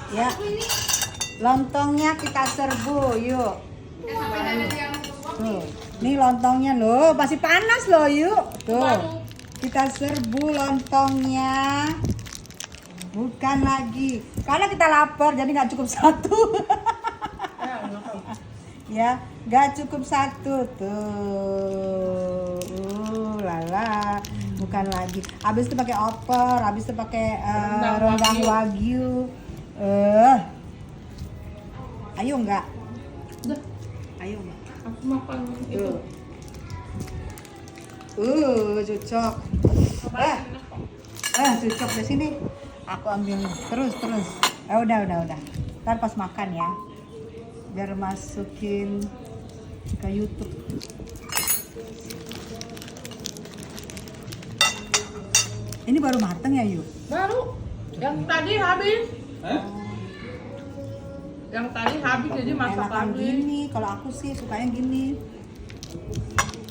Ya. Lontongnya kita serbu, yuk. Tuh. Nih lontongnya loh, masih panas loh, yuk. Tuh. Kita serbu lontongnya. Bukan lagi. Karena kita lapar jadi nggak cukup satu. Ya, nggak cukup satu tuh. Lala. Bukan lagi. Habis itu pakai opor, habis itu pakai rendang wagyu. Ayo enggak? Ayo enggak? Aku makan itu. Cocok. Cocok di sini. Aku ambil terus. Udah. Ntar pas makan ya. Biar masukin ke YouTube. Ini baru mateng ya, Yu? Baru. Yang tadi habis. Yang tadi habis jadi masak Enakan lagi. gini, kalau aku sih sukanya gini.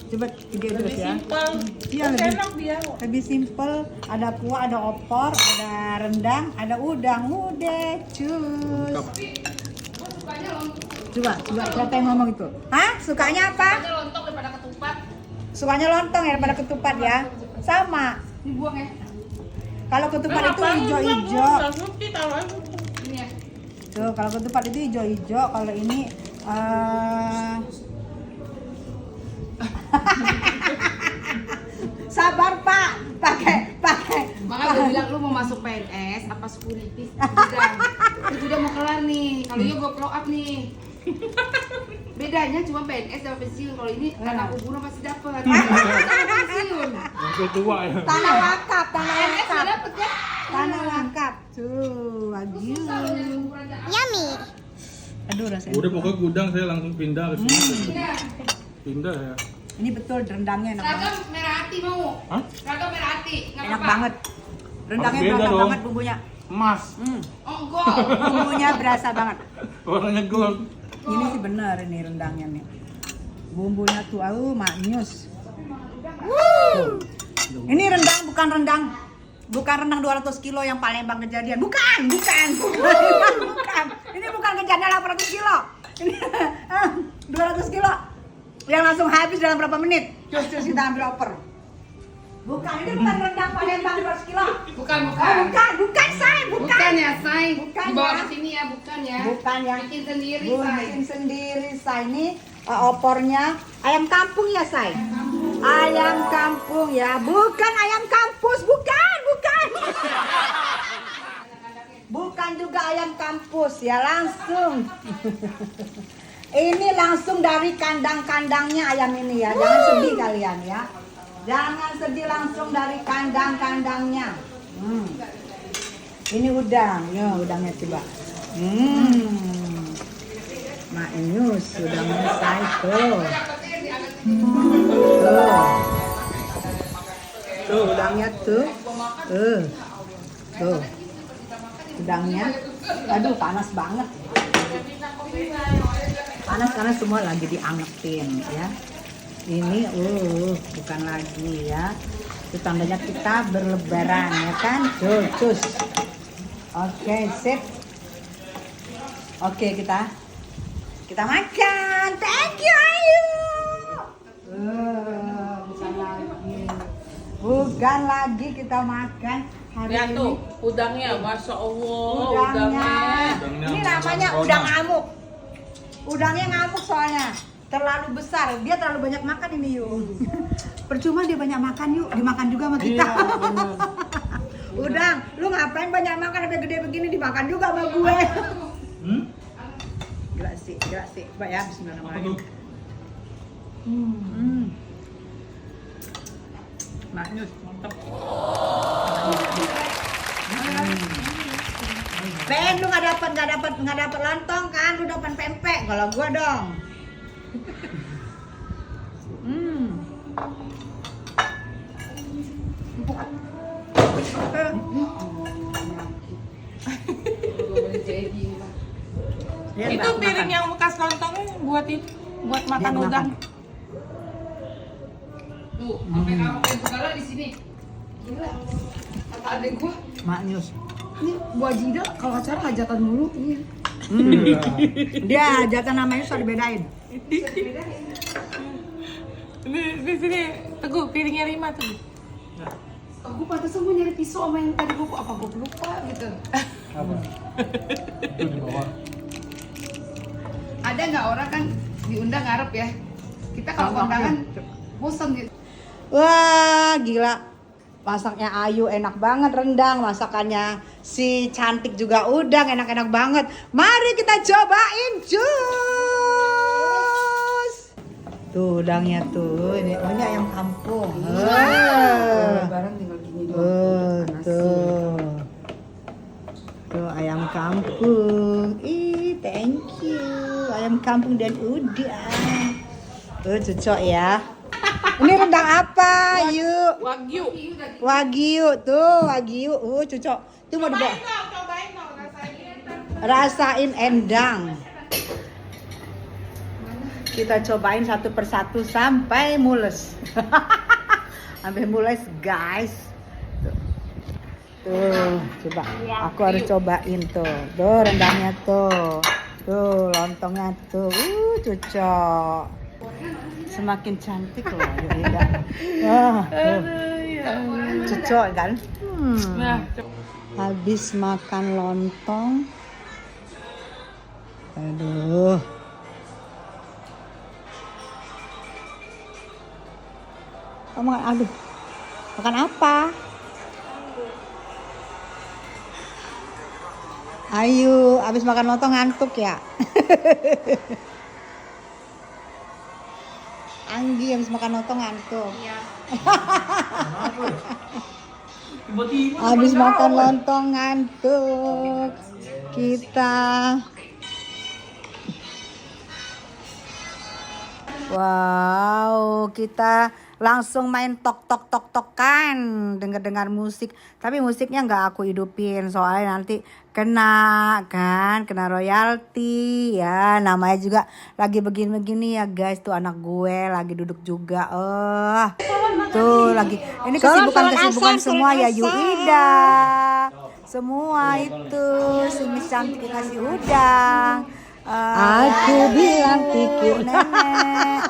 Coba ide terus Lebih ya. simpel. Iya, Terus lebih- enak dia. Lebih simple, ada kuah, ada opor, ada rendang, ada udang. Udah, cus. Coba siapa yang ngomong itu? Hah? Sukanya apa? Sukanya lontong daripada ketupat. Sukanya lontong ya daripada ketupat ya? Sama. Dibuang ya. Kalau ketupat itu Ngapain hijau-hijau. buang? Udah putih, taruh aja. Ini ya. Tuh, kalau ketupat itu hijau-hijau, kalau ini sabar Pak, pakai. Makanya gue bilang lu mau masuk PNS apa security bidang. Itu udah mau kelar nih. Kalau iya gue blow up nih. Bedanya cuma PNS sama pensiun. Kalau ini tanah kuburan pasti dapat. Pensiun. Sampai tua ya. Tanah lengkap, PNS nggak dapet ya? tanah lengkap. Tuh, wagyu. Yummy. Aduh rasanya. Udah pokoknya gudang saya langsung pindah ke sini. Iya. Pindah ya. Ini betul rendangnya enak banget. Seragam merah hati mau. Hah? Seragam merah hati. Nggak Enak apa-apa. banget. Rendangnya Beda berasa dong. banget bumbunya. Emas. Oh enggak. Bumbunya berasa banget. Warnanya gold. Ini sih bener ini rendangnya nih. Bumbunya tuh maknyus. Tuh. Ini rendang bukan rendang. Bukan rendang 200 kilo yang Palembang kejadian. Bukan. Ini bukan kejadian 800 kilo. Ini 200 kilo. Yang langsung habis dalam berapa menit? Cus kita ambil oper. Bukan, ini bukan rendang Palembang 200 kilo. Bukan. Bukan say, bukan. Bukan ya, Say. Bukan Dibawa ya. ke sini ya, bukan ya. Bukan ya. Bikin sendiri, Say. Bikin sendiri, Say. Ini opornya ayam kampung ya, Say? Ayam kampung ya, bukan ayam kampus, bukan. Bukan juga ayam kampus ya, langsung. Ini langsung dari kandang-kandangnya ayam ini ya. Jangan sedih kalian ya. Jangan sedih, langsung dari kandang-kandangnya. Ini udang, ya udangnya coba. Maknyus udangnya say tuh. Tuh udangnya tuh. Tuh. Udangnya. Aduh panas banget. Panas semua lagi diangetin ya. Ini bukan lagi ya. Itu tandanya kita berlebaran ya kan? Cus. Oke, sip. Oke, kita makan. Thank you, Ayu. Bukan lagi kita makan hari Lihat ini. tuh, udangnya, masya Allah, Udangnya. Udangnya Ini namanya macam udang corona. ngamuk. Udangnya ngamuk soalnya. Terlalu besar, dia terlalu banyak makan ini yuk. Percuma dia banyak makan yuk, dimakan juga sama kita. Iya, benar. Udang, lu ngapain banyak makan sampai gede begini dimakan juga sama gue. Gila sih. Coba ya, Apa bismillahirrahmanirrahim. tuh? Maknyus, Mantap. Ben, lu nggak dapat lontong kan? Lu dapat pempek. Kalau gua dong. Lihat, Itu Mbak, piring makan. yang bekas lontongnya buat itu, buat makan Lihat, udang. makan. Tuh, sampai kamu kayak segala di sini. Gila. Kata adek gua. Maknyus. Ini buah jida kalau acara hajatan mulu ini. Dia hajatan namanya sudah dibedain. Di sini Teguh piringnya 5 tuh. Aku pantesan gue nyari pisau sama yang tadi gue apa gue lupa gitu. Apa? Itu di bawah. Ada nggak orang kan diundang ngarep ya? Kita kalau kondangan bosan gitu. Wah, gila. Masaknya Ayu enak banget, rendang. Masakannya si Cantik juga udang, enak-enak banget. Mari kita cobain jus. Tuh udangnya tuh. Ini ayam kampung. Lebaran tinggal gini doang. Tuh. Tuh ayam kampung. Ih, thank you. Ayam kampung dan udang. Cocok ya. Ini rendang apa? Yuk. Wagyu. Wagyu tuh, wagyu. Cocok. Tuh mau dibawa. Cobain dong rasanya. Rasain endang. Kita cobain satu persatu sampai mules. Sampai mules, guys. Tuh, coba. Aku harus cobain tuh. Tuh rendangnya tuh. Tuh lontongnya tuh. Cocok. Semakin cantik loh, Yuda. Cocok kan? Nah, Habis makan lontong. Aduh. Kamu makan, aduh. Makan apa? Ayo, habis makan lontong ngantuk ya? Anggi habis makan lontong ngantuk. iya. Tiba-tiba. Habis makan lontong ngantuk. Kita wow, kita langsung main tok-tokan, dengar musik. Tapi musiknya nggak aku hidupin, soalnya nanti kena royalti ya. Namanya juga lagi begini-begini ya guys. Tuh anak gue lagi duduk juga. Tuh lagi. Ini kesibukan semua ya Yuida. Semua itu si Miss Cantik kasih udang. Aku bilang pikir nenek.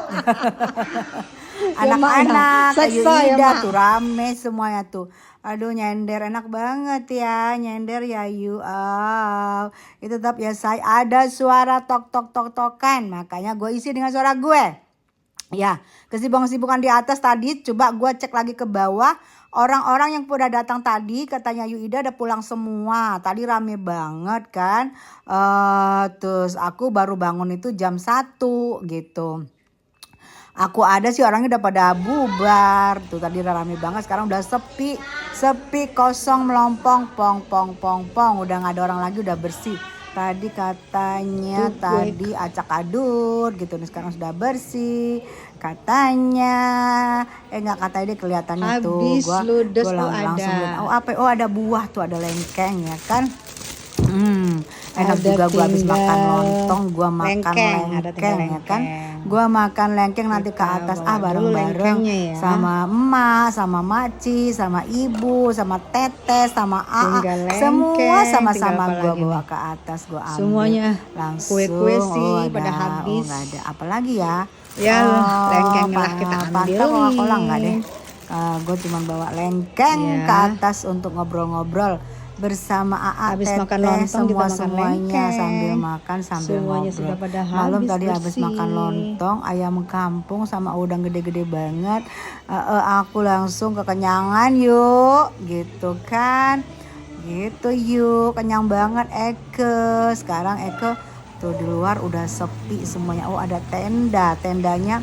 Anak-anak Yuida tuh rame semuanya tuh. Aduh nyender enak banget ya, nyender ya you. Itu tetap ya saya ada suara tok-tokan, makanya gue isi dengan suara gue. Ya, kesibukan di atas tadi coba gue cek lagi ke bawah. Orang-orang yang udah datang tadi katanya Yuida udah pulang semua. Tadi rame banget kan. Terus aku baru bangun itu jam 1 gitu. Aku ada sih orangnya udah pada bubar. Tuh tadi rame banget, sekarang udah sepi, kosong, melompong, pong. Udah gak ada orang lagi, udah bersih. Tadi katanya tadi acak adut gitu, nih sekarang sudah bersih. Katanya, nggak katanya dia kelihatannya tuh. Gua langsung lihat. Oh ada buah tuh, ada lengkeng ya kan. Enak juga gue habis makan lontong, gue makan lengkeng ya kan. Gue makan lengkeng nanti ke atas bareng-bareng ya. Sama emak, sama maci, sama ibu, sama teteh, sama semua sama-sama gue bawa ke atas, gue ambil. Semuanya langsung kue-kue sih pada habis. Nggak ada apalagi ya. Ya lengkeng lah kita ambil. Coca-Cola nggak deh. Gue cuma bawa lengkeng ke atas untuk ngobrol-ngobrol bersama habis makan lontong semuanya sambil makan sambil semuanya ngobrol. sudah pada habis. Malam tadi habis makan lontong ayam kampung sama udang gede-gede banget. Aku langsung kekenyangan yuk gitu kan. Gitu yuk, kenyang banget Eke. Sekarang Eke tuh di luar udah sepi semuanya. Oh ada tendanya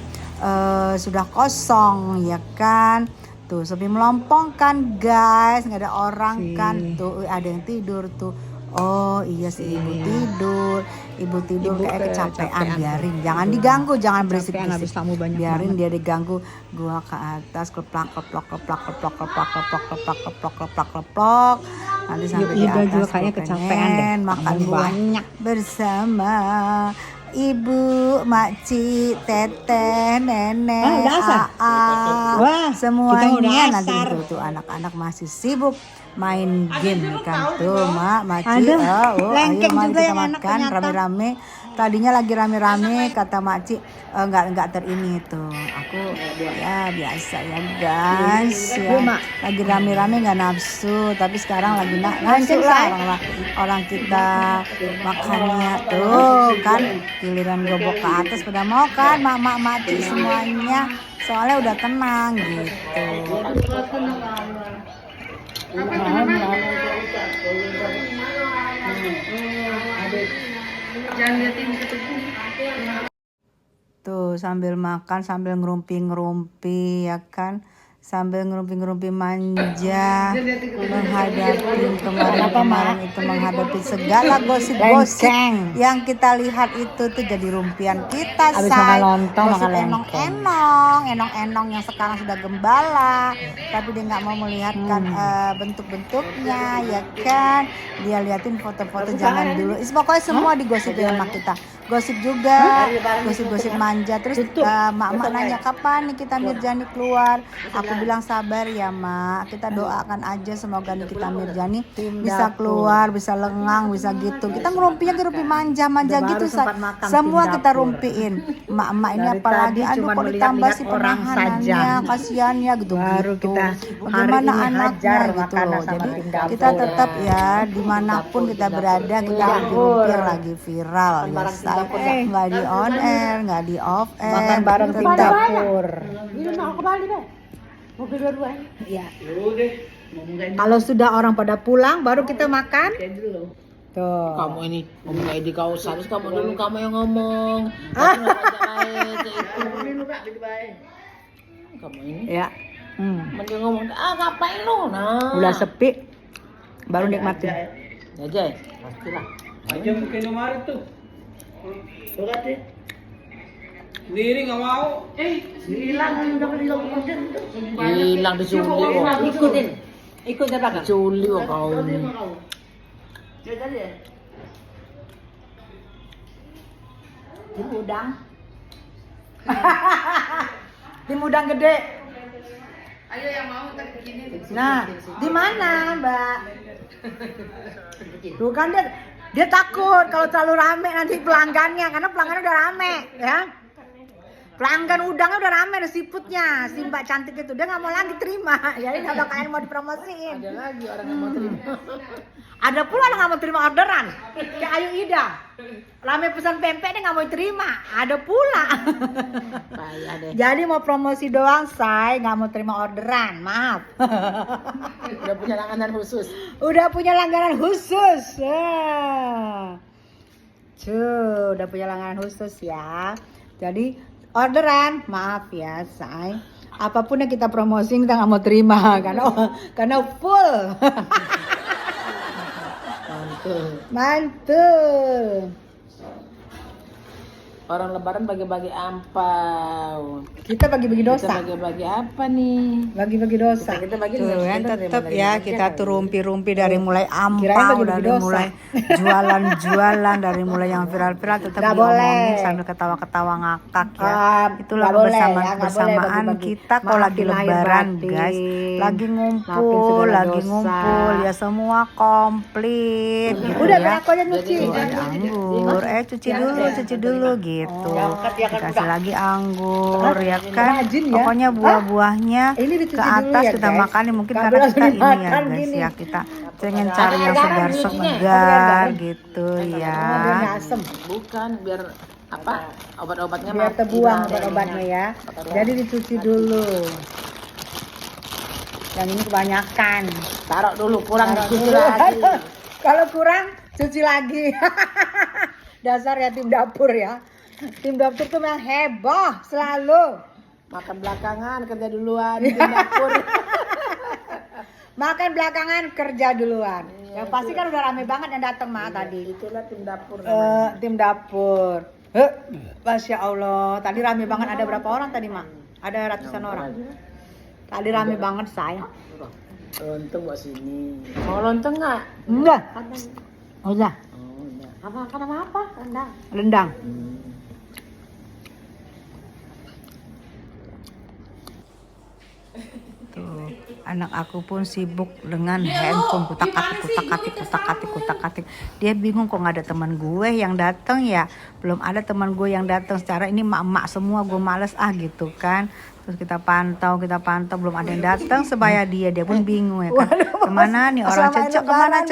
sudah kosong ya kan. Tuh sepi melompong kan guys, nggak ada orang kan. Tuh ada yang tidur tuh. Oh iya sih ibu tidur kayak kecapean. Biarin, jangan diganggu, jangan berisik biarin dia diganggu. Gua ke atas keplak. Nanti sampai di atas juga kayaknya kecapean deh, makan banyak bersama ibu, makci, teteh, nenek, Wah, semuanya kita udah nanti asar. tuh anak-anak masih sibuk main game kan tuh mak maci Aduh, ayo lengkeng mari juga kita yang enak makan ternyata. rame-rame. Tadinya lagi rame-rame kata makci nggak terini tuh. Aku ya biasa ya guys ya. Lagi rame-rame nggak nafsu, tapi sekarang lagi nafsu lah orang kita makannya tuh kan giliran gobok ke atas pada mau kan mak makci semuanya soalnya udah tenang gitu. Jangan liatin ketemu. Tuh sambil makan sambil ngerumpi-ngerumpi ya kan. Sambil ngerumpi-ngerumpi manja menghadapi kemarin itu menghadapi segala gosip-gosip yang kita lihat itu tuh jadi rumpian kita Abis say. makan lontong, Gosip makan enong-enong yang sekarang sudah gembala tapi dia nggak mau melihatkan bentuk-bentuknya ya kan. Dia liatin foto-foto jangan dulu. Pokoknya semua digosipin sama kita. Gosip juga, gosip-gosip manja. Terus mak nanya kapan nih kita Mirjani keluar. Aku bilang sabar ya mak, kita doakan aja semoga Nikita Mirjani bisa keluar, bisa lengang, bisa gitu. Kita ngerumpinya ngerumpi manja-manja gitu, semua kita rumpiin. Mak ini apalagi, aduh kok ditambah sih penahanannya, kasihan ya gitu. Baru kita bagaimana hari ini anaknya hajar gitu makanan loh. sama Jadi tim dapur. kita tetap ya dimanapun kita berada kita rumpi yang lagi viral ya say. Nggak di on air, nggak di off air. Makan bareng tim tetap dapur. Kalau sudah orang pada pulang baru kita makan. Tuh. Kamu ini ngomong kayak di kau harus kamu dulu kamu yang ngomong. Kamu ini Ya. mending ngomong ngapain lu nah. Udah sepi baru nikmatin. Aja pastilah. Aja mungkin kemarin tuh. Sendiri nggak mau. Hilang diculi kok. Ikutin belakang. Diculi kok kau. tim udang. Tim udang gede. Ayo yang mau ntar bikinin. Nah, di mana, Mbak? Tuh kan dia takut kalau terlalu rame nanti pelanggannya, karena pelanggannya udah rame, ya. Pelanggan udangnya udah rame, ada siputnya, si Mbak cantik itu dia nggak mau lagi terima, jadi nggak bakalan mau dipromosiin. Ada lagi orang yang mau terima. Ada pula yang nggak mau terima orderan, kayak Ayu Ida, rame pesan pempek dia nggak mau terima, ada pula. Payah deh. Jadi mau promosi doang, say, nggak mau terima orderan, maaf. Udah punya langganan khusus. Udah punya langganan khusus. Udah punya langganan khusus ya. Jadi orderan, maaf ya, say. Apapun yang kita promosiin kita nggak mau terima karena full. Mantul. Orang lebaran bagi-bagi ampau. Kita bagi-bagi Kita dosa. bagi-bagi apa nih? Bagi-bagi dosa. Kita bagi Tuh kan tetap ya kita tuh rumpi-rumpi dari mulai Kirain ampau, bagi-bagi dari dosa. mulai jualan-jualan, dari mulai yang viral-viral tetap Nggak diomongin boleh. sambil ketawa-ketawa ngakak ya. nggak Itulah boleh ya, kebersamaan nggak boleh bersamaan bagi-bagi. kita kalau lagi Maafin lahir lebaran batin. guys. Lagi Maafin ngumpul, segala lagi dosa. ngumpul ya semua komplit gitu Udah ya. biar aku aja nyuci. Tuh ada anggur, cuci dulu gitu. Dikasih lagi anggur ya kan. Rajin ya. Pokoknya buah-buahnya Ini dicuci ke dulu atas ya, kita guys. makanin mungkin Nggak karena boleh kita ini ya dimakan guys gini. ya kita pengen cari yang segar gitu ya. Biar asem. Bukan biar apa? Obat-obatnya Biar mati. terbuang Ada obat-obatnya ininya. ya. Jadi dicuci dulu. Yang ini kebanyakan. Taruh dulu pulang Taruh dicuci dulu. lagi. Kalau kurang cuci lagi. Dasar ya tim dapur ya. Tim dapur tuh memang heboh selalu. Makan belakangan kerja duluan di dapur. Makan belakangan kerja duluan. Ya pasti kan udah rame banget yang datang mah tadi. Itulah tim dapur. Tim dapur. Masya Allah. Tadi rame banget. Ada berapa orang tadi mak? Ada ratusan orang. Tadi rame banget saya. Lontong buat sini. Mau lontong nggak? Enggak. Udah. Oh, enggak. Apa nama apa? Rendang. Rendang. Tuh, anak aku pun sibuk dengan handphone, kutak-atik. Dia bingung kok nggak ada teman gue yang datang ya. Belum ada teman gue yang datang. Secara ini emak-emak semua, gue males gitu kan. Terus kita pantau belum ada yang datang sebaya dia pun bingung ya kan. Kemana nih orang Cece, kemana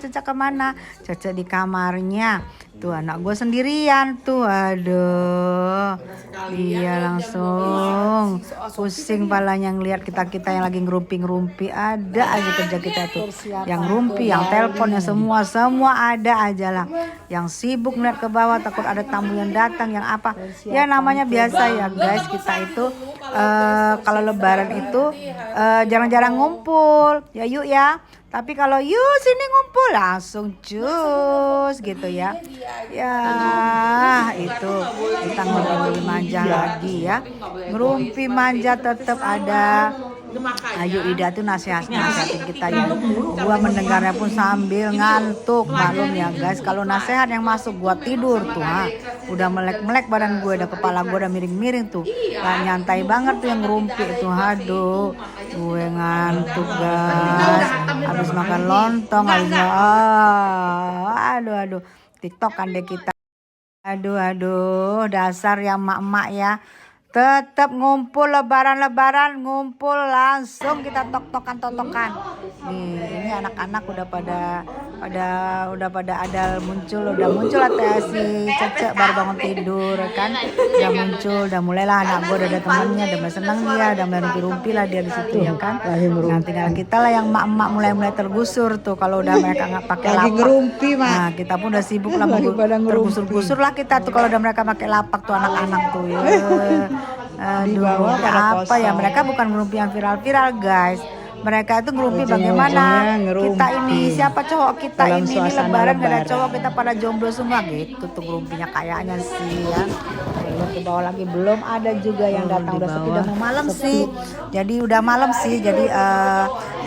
Cece kemana? Cece di kamarnya. Tuh anak gue sendirian tuh, aduh. Iya langsung pusing palanya ngelihat kita yang lagi ngerumpi ada aja kerja kita tuh. Yang rumpi, yang telepon, yang semua ada aja lah. Yang sibuk ngeliat ke bawah takut ada tamu yang datang, yang apa. Ya namanya biasa ya guys, kita itu kalau lebaran itu jarang-jarang ngumpul. Ya yuk ya. Tapi kalau yuk sini ngumpul langsung cus gitu ya. Ya itu kita ngerumpi manja lagi ya. Ngerumpi manja tetap ada. Ayu Ida tuh nasihatin kita ya. Gua mendengarnya pun sambil ngantuk. Maklum ya guys, kalau nasihat yang masuk gua tidur tuh udah melek-melek badan gue, udah kepala gue udah miring-miring tuh. Nyantai banget tuh yang ngerumpi itu. Aduh, gue ngantuk guys. Habis makan lontong, aduh. TikTok kan deh kita. Aduh, dasar yang emak-emak ya. Tetap ngumpul lebaran ngumpul langsung kita totokan. Nih, ini anak-anak udah pada ada muncul atau si Cece baru bangun tidur kan. Udah mulailah anak gue udah ada temennya, udah mulai seneng dia, udah mulai rumpi lah dia di situ ya kan. Nah, tinggal kita lah yang emak-emak mulai tergusur tuh kalau udah mereka nggak pakai lapak. Nah, kita pun udah sibuk lah tergusur lah kita tuh kalau udah mereka pakai lapak tuh anak-anak tuh ya. Aduh, apa ya, mereka bukan ngerumpi yang viral guys. Mereka itu ngerumpi bagaimana kita ini siapa cowok kita ini lebaran gak ada cowok, kita pada jomblo semua gitu tuh ngerumpinya kayaknya sih ya. Belum ke bawah lagi belum ada juga yang datang, udah sepi, udah mau malam sih. Jadi udah malam sih. Jadi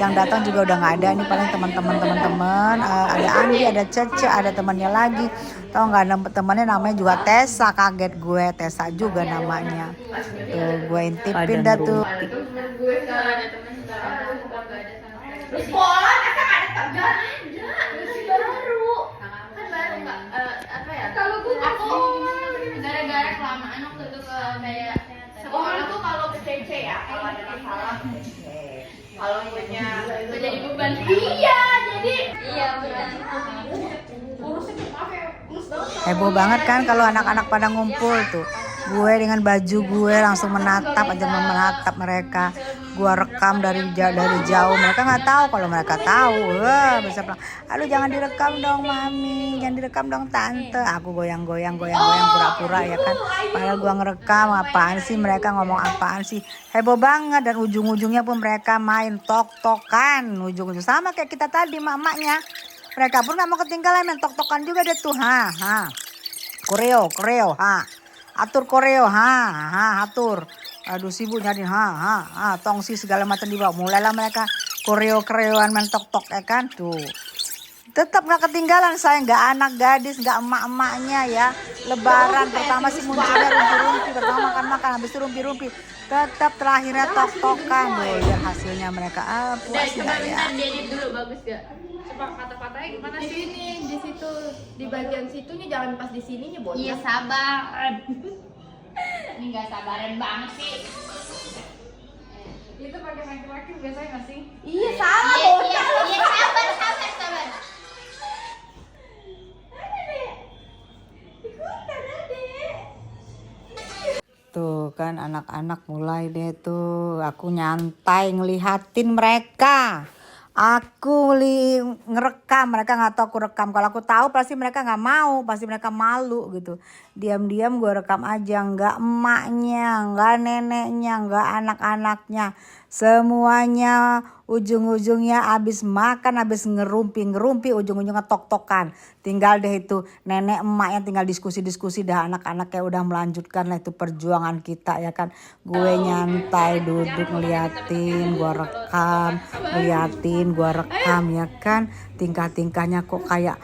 yang datang juga udah nggak ada. Ini paling teman-teman ada Andi, ada Cece, ada temannya lagi. Tahu nggak temannya namanya juga Tessa, kaget gue, Tessa juga namanya. Tuh gue intipin dah tuh. Sekolah kita nggak ada kerjaan aja, masih baru nggak apa ya? Kalau aku gara-gara kelamaan waktu itu ke kayak sekolah tuh kalau ke CC ya kalau ada masalah, kalau punya jadi beban. Iya benar. Urusnya apa ya? Heboh banget kan kalau anak-anak pada ngumpul tuh. Gue dengan baju gue langsung menatap mereka. Gue rekam dari jauh. Mereka nggak tahu, kalau mereka tahu, bisa bilang, aduh jangan direkam dong mami, jangan direkam dong tante. Aku goyang-goyang pura-pura ya kan. Padahal gue ngerekam, apaan sih mereka ngomong apaan sih. Heboh banget, dan ujung-ujungnya pun mereka main tok-tokan. Ujung-ujung sama kayak kita tadi mak-maknya. Mereka pun nggak mau ketinggalan main tok-tokan juga deh tuh. Koreo, atur koreo, atur. Aduh sibuk nyari, tongsi segala macam dibawa. Mulailah mereka koreo-koreoan main tok-tok ya kan tuh. Tetap nggak ketinggalan saya, nggak anak gadis, nggak emak-emaknya ya. Lebaran pertama sih munculnya rumpi-rumpi, pertama makan, habis itu rumpi-rumpi. Tetap terakhirnya tok-tokan. Lihat hasilnya mereka puas nggak ya? Diedit dulu bagus gak? Coba kata-katanya gimana sih? Di situ, di bagian situnya, jangan pas di sininya bocah. Iya sabar. Ini nggak sabaran banget sih. Itu pakai laki-laki biasanya nggak sih? Iya salah bocah. Iya sabar. Tuh kan anak-anak mulai deh tuh. Aku nyantai ngelihatin mereka. Aku ngerekam, mereka nggak tahu aku rekam. Kalau aku tahu pasti mereka nggak mau, pasti mereka malu gitu. Diam-diam gue rekam aja, nggak emaknya, nggak neneknya, nggak anak-anaknya, semuanya ujung-ujungnya abis makan, abis ngerumpi, ujung-ujungnya tok-tokan. Tinggal deh itu nenek emaknya tinggal diskusi-diskusi, dah anak-anaknya udah melanjutkan lah itu perjuangan kita ya kan. Gue nyantai duduk ngeliatin, gue rekam ya kan. tingkah-tingkahnya kok kayak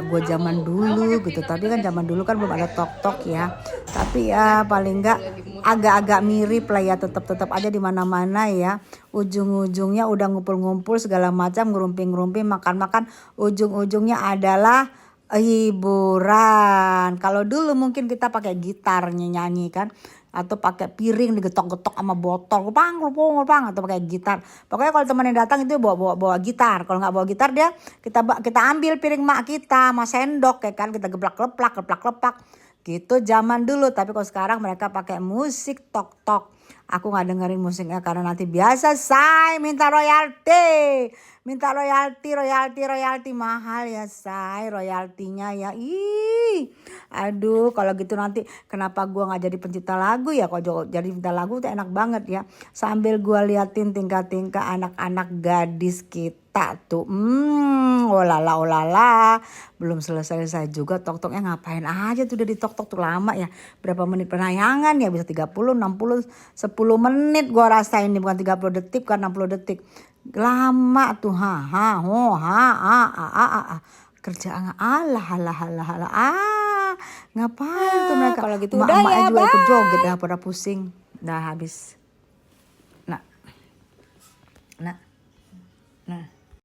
gue zaman dulu gitu. Tapi kan zaman dulu kan belum ada tok-tok ya. Tapi ya paling enggak agak-agak mirip lah ya, tetap aja di mana-mana ya. Ujung-ujungnya udah ngumpul-ngumpul segala macam, ngerumping-ngerumping, makan-makan, ujung-ujungnya adalah hiburan. Kalau dulu mungkin kita pakai gitar nyanyi kan, atau pakai piring digetok-getok sama botol, pang, atau pakai gitar. Pokoknya kalau teman yang datang itu bawa gitar. Kalau nggak bawa gitar dia kita ambil piring mak kita sama sendok ya kan, kita geplak-geplak gitu zaman dulu. Tapi kalau sekarang mereka pakai musik tok-tok. Aku nggak dengerin musiknya karena nanti biasa say minta royalti mahal ya say, royaltinya ya. Aduh, kalau gitu nanti kenapa gua nggak jadi pencipta lagu ya? Kalau jadi pencipta lagu tuh enak banget ya. Sambil gua liatin tingkah-tingkah anak-anak gadis kita tuh. Olala. Belum selesai juga tok-toknya, ngapain aja tuh udah di tok-tok tuh lama ya. Berapa menit penayangan ya? Bisa 30, 60, 10 menit gua rasain ini, bukan 30 detik kan 60 detik. Lama tuh kerjaan ngapain tuh mereka. Kalau gitu udah ya, juga ikut joget dah, pada pusing dah habis. Nah